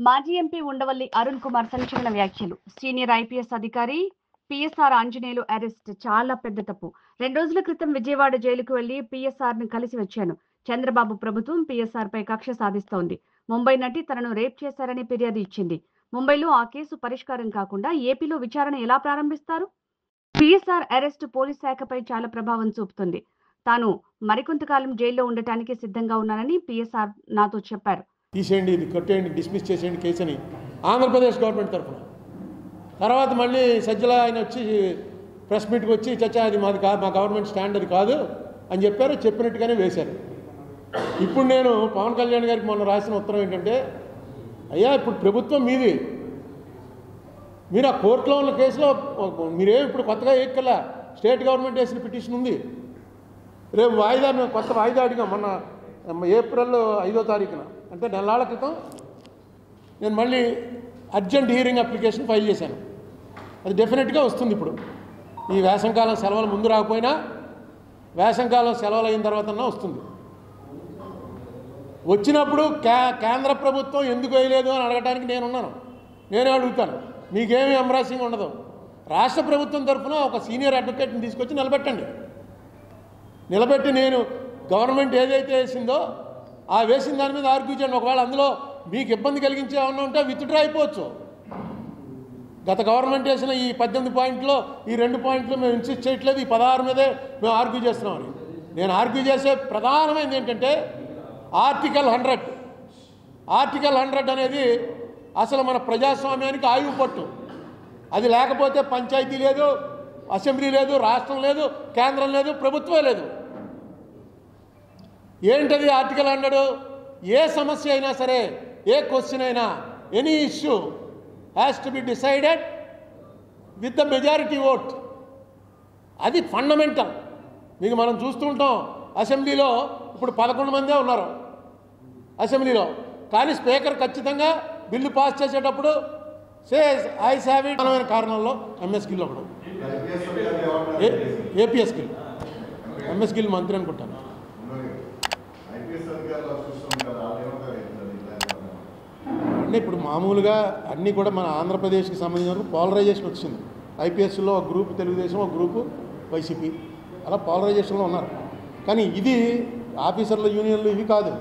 మాజీ ఎంపీ ఉండవల్లి అరుణ్ కుమార్ సంచలన వ్యాఖ్యలు. సీనియర్ ఐపీఎస్ అధికారి పిఎస్ఆర్ ఆంజనేయులు అరెస్ట్ చాలా పెద్ద తప్పు. 2 రోజుల క్రితం విజయవాడ జైలుకు వెళ్లి పిఎస్ఆర్ ను కలిసి వచ్చాను. చంద్రబాబు ప్రభుత్వం పిఎస్ఆర్ పై కక్ష సాధిస్తోంది. ముంబై నటి తనను రేప్ చేశారని ఫిర్యాదు ఇచ్చింది. ముంబైలో ఆ కేసు పరిష్కారం కాకుండా ఏపీలో విచారణ ఎలా ప్రారంభిస్తారు? పిఎస్ఆర్ అరెస్ట్ పోలీస్ శాఖపై చాలా ప్రభావం చూపుతుంది. తాను మరికొంతకాలం జైల్లో ఉండటానికి సిద్ధంగా ఉన్నానని పిఎస్ఆర్ నాతో చెప్పారు. తీసేయండి, ఇది కట్టేయండి, డిస్మిస్ చేసేయండి కేసు అని ఆంధ్రప్రదేశ్ గవర్నమెంట్ తరఫున. తర్వాత మళ్ళీ సజ్జల ఆయన వచ్చి ప్రెస్ మీట్కి వచ్చి చచ్చా అది మాది కాదు, మా గవర్నమెంట్ స్టాండ్ అది కాదు అని చెప్పారు. చెప్పినట్టుగానే వేశారు. ఇప్పుడు నేను పవన్ కళ్యాణ్ గారికి మొన్న రాసిన ఉత్తరం ఏంటంటే, అయ్యా ఇప్పుడు ప్రభుత్వం మీది, మీరు ఆ కోర్టులో ఉన్న కేసులో మీరేం ఇప్పుడు కొత్తగా ఏకల్లా స్టేట్ గవర్నమెంట్ వేసిన పిటిషన్ ఉంది. రేపు వాయిదా మేము కొత్త వాయిదా అడిగాం మొన్న ఏప్రిల్ 5వ తారీఖున, అంటే నెలల క్రితం నేను మళ్ళీ అర్జెంట్ హియరింగ్ అప్లికేషన్ ఫైల్ చేశాను. అది డెఫినెట్గా వస్తుంది. ఇప్పుడు ఈ వేసంకాలం సెలవులు ముందు రాకపోయినా వేసంకాలం సెలవులు అయిన తర్వాతన్నా వస్తుంది. వచ్చినప్పుడు కేంద్ర ప్రభుత్వం ఎందుకు వేయలేదు అని అడగడానికి నేనున్నాను. నేనే అడుగుతాను, మీకేమీ ఎంబ్రాసింగ్ ఉండదు. రాష్ట్ర ప్రభుత్వం తరఫున ఒక సీనియర్ అడ్వకేట్ని తీసుకొచ్చి నిలబెట్టి నేను గవర్నమెంట్ ఏదైతే వేసిందో ఆ వేసిన దాని మీద ఆర్గ్యూ చేయండి. ఒకవేళ అందులో మీకు ఇబ్బంది కలిగించే ఏమన్నా ఉంటే విత్డ్రా అయిపోవచ్చు. గత గవర్నమెంట్ వేసిన ఈ 18 పాయింట్లో ఈ 2 పాయింట్లు మేము ఇన్సిస్ట్ చేయట్లేదు, ఈ 16 మీదే మేము ఆర్గ్యూ చేస్తున్నామని. నేను ఆర్గ్యూ చేసే ప్రధానమైనది ఏంటంటే ఆర్టికల్ 100 అనేది అసలు మన ప్రజాస్వామ్యానికి ఆయువు పట్టు. అది లేకపోతే పంచాయతీ లేదు, అసెంబ్లీ లేదు, రాష్ట్రం లేదు, కేంద్రం లేదు, ప్రభుత్వమే లేదు. ఏంటది ఆర్టికల్ 100? ఏ సమస్య అయినా సరే, ఏ క్వశ్చన్ అయినా, any issue has to be decided with the majority vote. అది ఫండమెంటల్. మీకు మనం చూస్తుంటాం అసెంబ్లీలో ఇప్పుడు 11 మందే ఉన్నారు అసెంబ్లీలో, కానీ స్పీకర్ ఖచ్చితంగా బిల్లు పాస్ చేసేటప్పుడు సేస్ ఐస్ హ్యావ్ ఇట్ అనే కారణంలో ఎంఎస్ గిల్ ఒకడు, ఏపీఎస్ గిల్, ఎంఎస్ గిల్ మంత్రి అనుకుంటాను. అంటే ఇప్పుడు మామూలుగా అన్నీ కూడా మన ఆంధ్రప్రదేశ్కి సంబంధించిన పోలరైజేషన్ వచ్చింది. ఐపీఎస్లో ఒక గ్రూప్ తెలుగుదేశం, ఒక గ్రూపు వైసీపీ, అలా పోలరైజేషన్లో ఉన్నారు. కానీ ఇది ఆఫీసర్ల యూనియన్లు ఇవి కాదు,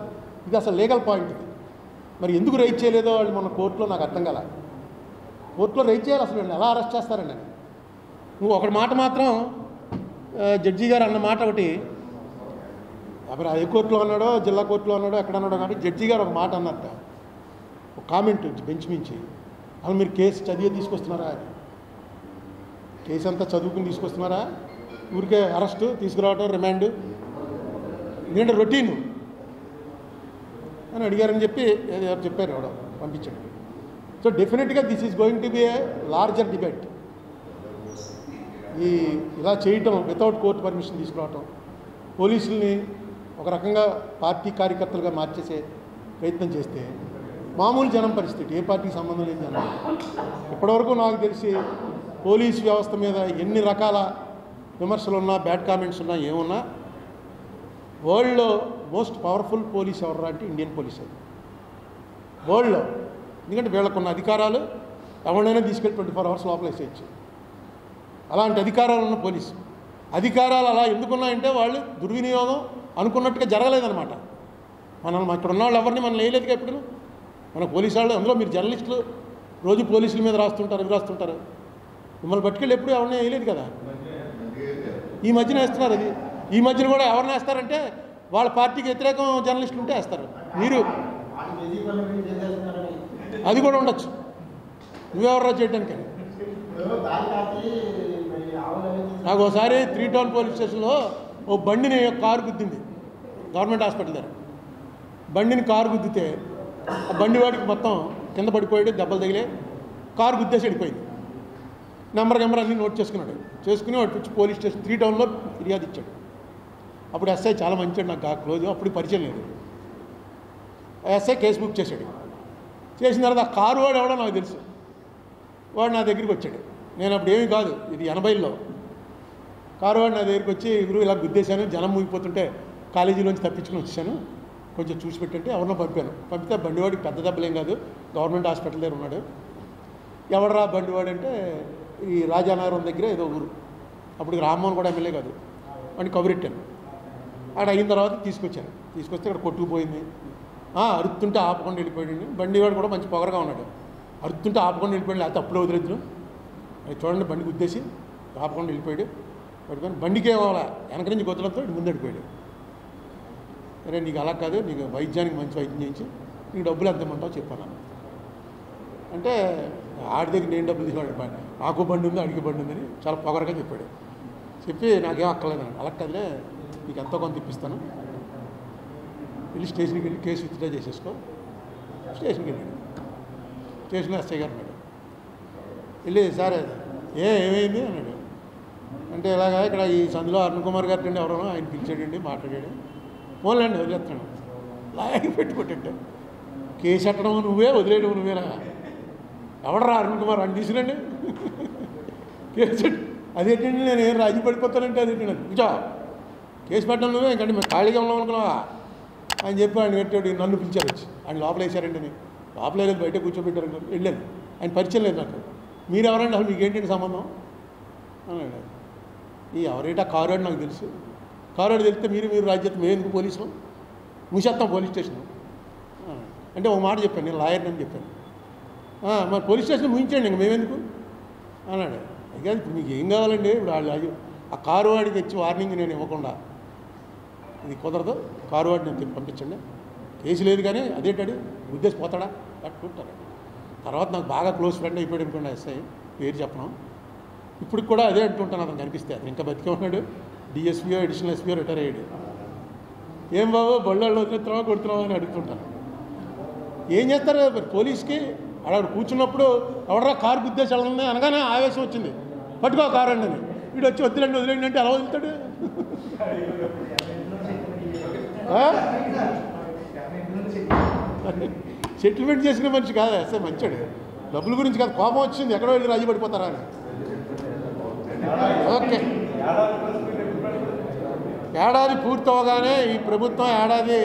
ఇది అసలు లీగల్ పాయింట్. ఇది మరి ఎందుకు రైజ్ చేయలేదో వాళ్ళు మన కోర్టులో నాకు అర్థం కాల. కోర్టులో రైజ్ చేయాలి, అసలు ఎలా అరెస్ట్ చేస్తారండి? నువ్వు ఒకటి మాట మాత్రం జడ్జి గారు అన్న మాట ఒకటి, అప్పుడు హైకోర్టులో అన్నాడో జిల్లా కోర్టులో అన్నాడో ఎక్కడ అన్నాడో కానీ జడ్జి గారు ఒక మాట అన్నట్ట, ఒక కామెంట్ బెంచ్ మించి, అసలు మీరు కేసు చదివి తీసుకొస్తున్నారా? కేసు అంతా చదువుకుని తీసుకొస్తున్నారా? ఊరికే అరెస్టు తీసుకురావటం, రిమాండ్, ఎందుకంటే రొటీన్ అని అడిగారని చెప్పి ఎవరు చెప్పారు, ఎవడో పంపించాడు. సో డెఫినెట్గా this is going to be A larger debate. ఇలా చేయటం వితౌట్ కోర్టు పర్మిషన్ తీసుకురావటం, పోలీసుల్ని ఒక రకంగా పార్టీ కార్యకర్తలుగా మార్చేసే ప్రయత్నం చేస్తే మామూలు జనం పరిస్థితి, ఏ పార్టీకి సంబంధం లేని జనం. ఇప్పటివరకు నాకు తెలిసి పోలీసు వ్యవస్థ మీద ఎన్ని రకాల విమర్శలు ఉన్నా, బ్యాడ్ కామెంట్స్ ఉన్నా, ఏమున్నా, వరల్డ్లో మోస్ట్ పవర్ఫుల్ పోలీస్ ఎవరు అంటే ఇండియన్ పోలీస్ అది వరల్డ్లో. ఎందుకంటే వీళ్ళకున్న అధికారాలు ఎవరినైనా తీసుకెళ్ళి 24 hours లోపల వేసేయచ్చు. అలాంటి అధికారాలు ఉన్న పోలీసు. అధికారాలు అలా ఎందుకున్నాయంటే వాళ్ళు దుర్వినియోగం అనుకున్నట్టుగా జరగలేదన్నమాట. మనల్ని ఇక్కడ ఉన్న వాళ్ళు ఎవరిని మనం వేయలేదుగా ఎప్పుడు. మన పోలీసు వాళ్ళు, అందులో మీరు జర్నలిస్టులు రోజు పోలీసుల మీద రాస్తుంటారు, అవి రాస్తుంటారు. మిమ్మల్ని పట్టుకెళ్ళి ఎప్పుడు ఎవరిని వేయలేదు కదా. ఈ మధ్యన వేస్తున్నారు. అది ఈ మధ్యన కూడా ఎవరిని వేస్తారంటే వాళ్ళ పార్టీకి వ్యతిరేకం జర్నలిస్టులు ఉంటే వేస్తారు. మీరు అది కూడా ఉండొచ్చు, నువ్వెవర్రా చేయడానికి. నాకు ఒకసారి 3 Town పోలీస్ స్టేషన్లో ఓ బండిని కారు గుద్దింది, గవర్నమెంట్ హాస్పిటల్ దగ్గర. బండిని కారు గుద్దితే ఆ బండి వాడికి మొత్తం కింద పడిపోయాడు, దెబ్బలు తగిలే, కారు గుద్దేసి వెళ్ళిపోయింది. నెంబర్ అన్నీ నోట్ చేసుకుని వాడు వచ్చి పోలీస్ స్టేషన్ 3 Townలో ఫిర్యాదు ఇచ్చాడు. అప్పుడు ఎస్ఐ చాలా మంచివాడు, నాకు క్లోజ్, అప్పుడు పరిచయం లేదు. ఎస్ఐ కేసు బుక్ చేశాడు. చేసిన తర్వాత ఆ కారు వాడు ఎవడో నాకు తెలుసు, వాడు నా దగ్గరికి వచ్చాడు. నేను అప్పుడు ఏమీ కాదు, ఇది 80లో. కారు వాడు నా దగ్గరికి వచ్చి, గురువు ఇలా గుద్దేశాను, జనం ముగిపోతుంటే కాలేజీలోంచి తప్పించుకుని వచ్చాను, కొంచెం చూసి పెట్టంటే ఎవరినో పంపితే బండివాడికి పెద్ద దెబ్బలేం కాదు, గవర్నమెంట్ హాస్పిటల్ దగ్గర ఉన్నాడు. ఎవడరా బండివాడు అంటే ఈ రాజానగరం దగ్గర ఏదో ఊరు, అప్పుడు రామ్మోహన్ కూడా ఎమ్మెల్యే కాదు అని కబురెట్టాను. అక్కడ అయిన తర్వాత తీసుకొచ్చాను. తీసుకొస్తే ఇక్కడ కొట్టుకుపోయింది. అరుతుంటే ఆపకుండా వెళ్ళిపోయాడు. బండివాడు కూడా మంచి పొగరగా ఉన్నాడు. అరుతుంటే ఆపకుండా వెళ్ళిపోయాడు, లేకపోతే అప్పుడే వదిలేద్దు. అది చూడండి, బండి గుద్దేసి ఆపకుండా వెళ్ళిపోయాడు. పట్టుకొని బండికే అవ్వాలా, వెనక నుంచి గొత్తడంతో ముందు వెళ్ళిపోయాడు. సరే నీకు అలా కాదు, నీకు వైద్యానికి మంచి వైద్యం చేయించి నీకు డబ్బులు ఎంత ఇమ్మంటావు చెప్పాను. అంటే ఆడి దగ్గర నేను డబ్బులు తీసుకోండి, నాకు బండి ఉంది అడిగి బండి ఉందని చాలా పొగరగా చెప్పాడు. చెప్పి నాకేం అక్కర్లేదండి. అలా కదిలే నీకు ఎంతో కొంత ఇప్పిస్తాను, వెళ్ళి స్టేషన్కి వెళ్ళి కేసు విత్డ్రా చేసేసుకో. స్టేషన్కి వెళ్ళాడు. స్టేషన్లో ఎస్ఐ గారు ఉన్నాడు. వెళ్ళి సార్ ఏమైంది అన్నాడు. అంటే ఇలాగా ఇక్కడ ఈ సందులో అరుణ్ కుమార్ గారు అండి ఎవరో ఆయన పిలిచాడండి, మాట్లాడాడు. ఫోన్లండి వదిలేస్తున్నాను. లాగి పెట్టుకుంటే కేసు ఎట్టడం నువ్వే, వదిలేయడం నువ్వేనా? ఎవడరా అరుణ్ కుమార్ అని తీసుకురండి కేసు. అదేంటండి నేను ఏం రాజీ పడిపోతానంటే అదేంటి కూర్చో, కేసు పెట్టడం నువ్వే, ఇంకంటే మేము ఖాళీగా ఉన్నాం అనుకున్నావా అని చెప్పి ఆయన పెట్టాడు. నన్ను పిలిచారు వచ్చి, ఆయన లోపల వేసారండి. నేను లోపల లేదు, బయట కూర్చోబెట్టారు. వెళ్ళాను. ఆయన పరిచయం లేదు నాకు. మీరు ఎవరండి, అసలు మీకు ఏంటంటే సంబంధం అన్నాడు. ఈ ఎవరైతే కారువాడు నాకు తెలుసు, కారువాడు తెలిస్తే మీరు రాజ్యత మేము ఎందుకు పోలీసులు మూసేస్తాం పోలీస్ స్టేషన్ అంటే ఒక మాట చెప్పాను, నేను లాయర్ని అని చెప్పాను. మరి పోలీస్ స్టేషన్ ముగించండి ఇంక మేమెందుకు అన్నాడు. అయితే ఇప్పుడు మీకు ఏం కావాలండి, ఇప్పుడు వాళ్ళు ఆ కారువాడికి వచ్చి వార్నింగ్ నేను ఇవ్వకుండా ఇది కుదరదు, కారువాడిని నేను పంపించండి, కేసు లేదు కానీ అదేంటాడు ఉద్దేశం పోతాడా కట్టుకుంటాడు. తర్వాత నాకు బాగా క్లోజ్ ఫ్రెండ్ అయిపోయాడు అనుకోండి ఎస్ఐ, పేరు చెప్పను. ఇప్పుడు కూడా అదే అంటుంటాను, అతను కనిపిస్తే అతను ఇంకా బతికే ఉన్నాడు. డిఎస్పీఓ అడిషనల్ ఎస్పీఓ రిటైర్ అయ్యాడు. ఏం బాబు బళ్ళల్లో వదిలేస్తున్నావా కొడుతున్నావా అని అడుగుతుంటాను. ఏం చేస్తారు పోలీస్కి అక్కడ కూర్చున్నప్పుడు ఎవడరా కారు గుద్దేసి వెళ్ళండి అనగానే ఆవేశం వచ్చింది, పట్టుకో కారు అండి అని. వీడు వచ్చి వదిలేండి అంటే ఎలా వదులుతాడు? సెటిల్మెంట్ చేసిన మనిషి కాదు ఎస్ఐ, మంచాడు. డబ్బుల గురించి కాదు, కోపం వచ్చింది ఎక్కడో వెళ్ళి రాజీ పడిపోతారా అని. ఓకే, ఏడాది పూర్తవగానే ఈ ప్రభుత్వం ఏడాది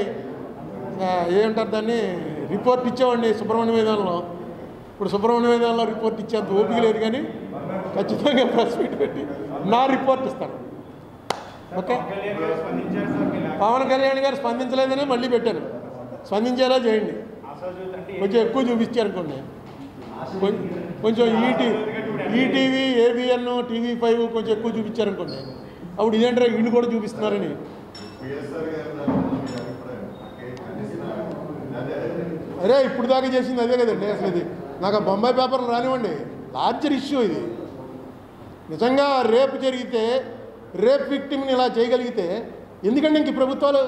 ఏమంటారు దాన్ని రిపోర్ట్ ఇచ్చేవాడిని సుబ్రహ్మణ్య వేదంలో. ఇప్పుడు సుబ్రహ్మణ్య వేదంలో రిపోర్ట్ ఇచ్చేంత ఓపిక లేదు, కానీ ఖచ్చితంగా ప్రెస్ మీట్ పెట్టి నా రిపోర్ట్ ఇస్తాను. ఓకే, పవన్ కళ్యాణ్ గారు స్పందించలేదని మళ్ళీ పెట్టాను, స్పందించేలా చేయండి. కొంచెం ఎక్కువ చూపించారనుకోండి, కొంచెం ఈటీవీ ఏబిఎన్ TV5 కొంచెం ఎక్కువ చూపించారనుకోండి, అప్పుడు ఇదేంటారా వీళ్ళు కూడా చూపిస్తున్నారని. అరే ఇప్పుడు దాకా చేసింది అదే కదండి. అసలు ఇది నాకు ఆ బొంబాయి పేపర్లు రానివ్వండి, లార్జర్ ఇష్యూ ఇది. నిజంగా రేపు జరిగితే రేప్ విక్టిమ్ని ఇలా చేయగలిగితే ఎందుకంటే ఇంక ప్రభుత్వాలు,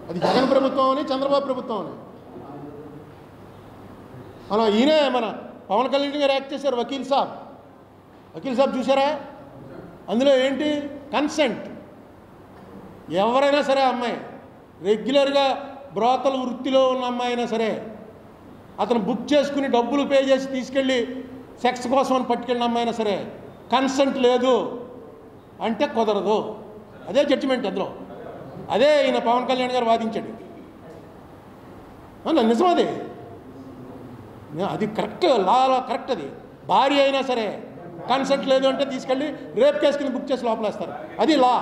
అది జగన్ ప్రభుత్వం అని చంద్రబాబు ప్రభుత్వం అని. అలా ఈయనే మన పవన్ కళ్యాణ్ గారు యాక్ట్ చేశారు. వకీల్ సాబ్ చూసారా? అందులో ఏంటి కన్సెంట్. ఎవరైనా సరే అమ్మాయి రెగ్యులర్గా బ్రోతల వృత్తిలో ఉన్న అమ్మాయి అయినా సరే అతను బుక్ చేసుకుని డబ్బులు పే చేసి తీసుకెళ్ళి సెక్స్ కోసం అని పట్టుకెళ్ళిన అమ్మాయి అయినా సరే కన్సెంట్ లేదు అంటే కుదరదు. అదే జడ్జిమెంట్ అందులో, అదే ఈయన పవన్ కళ్యాణ్ గారు వాదించాడు. నిజం అది కరెక్ట్, లాలో కరెక్ట్. అది భార్య అయినా సరే కన్సెంట్ లేదు అంటే తీసుకెళ్ళి రేప్ కేసుకుని బుక్ చేసి లోపలేస్తారు, అది లా.